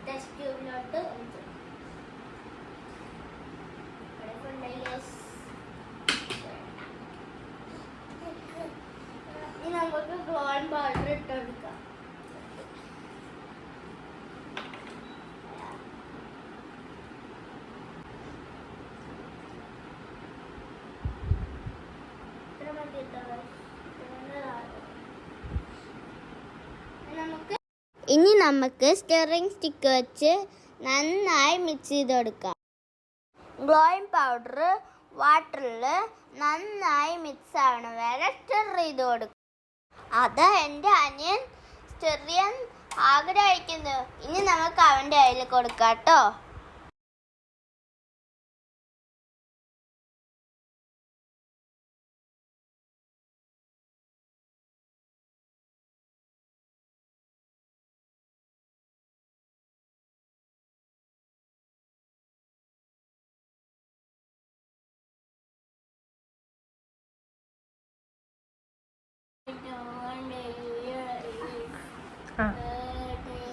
Test ട്യൂബിലോട്ട് ഇനി നമുക്ക് glowing powder ഇട്ട് കൊടുക്കാം. ഇനി നമുക്ക് സ്റ്റിറിംഗ് സ്റ്റിക്ക് വെച്ച് നന്നായി മിക്സ് ചെയ്ത് കൊടുക്കാം. ഗ്ലോയിങ് പൗഡർ വാട്ടറിൽ നന്നായി മിക്സ് ആവണം വരെ സ്റ്റിർ ചെയ്ത് കൊടുക്കും. അതാ എൻ്റെ അനിയൻ സ്റ്റിർ ചെയ്യാൻ ആഗ്രഹിക്കുന്നു. ഇനി നമുക്ക് അവൻ്റെ കയ്യിൽ കൊടുക്കാം കേട്ടോ.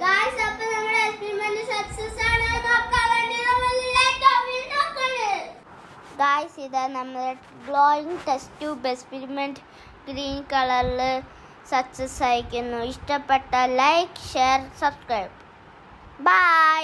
ഗായ്സ്, അപ്പോൾ നമ്മുടെ എക്സ്പെരിമെന്റ് സക്സസ് ആണ്. നോക്കാൻ വേണ്ടി നമ്മൾ ലൈറ്റ് ഓഫ് നോക്കണം. ഗായ്സ്, ഇതാ നമ്മുടെ glowing test tube experiment green കളറിൽ സക്സസ് ആയിരിക്കുന്നു. ഇഷ്ടപ്പെട്ട ലൈക്ക്, ഷെയർ, സബ്സ്ക്രൈബ്. ബൈ.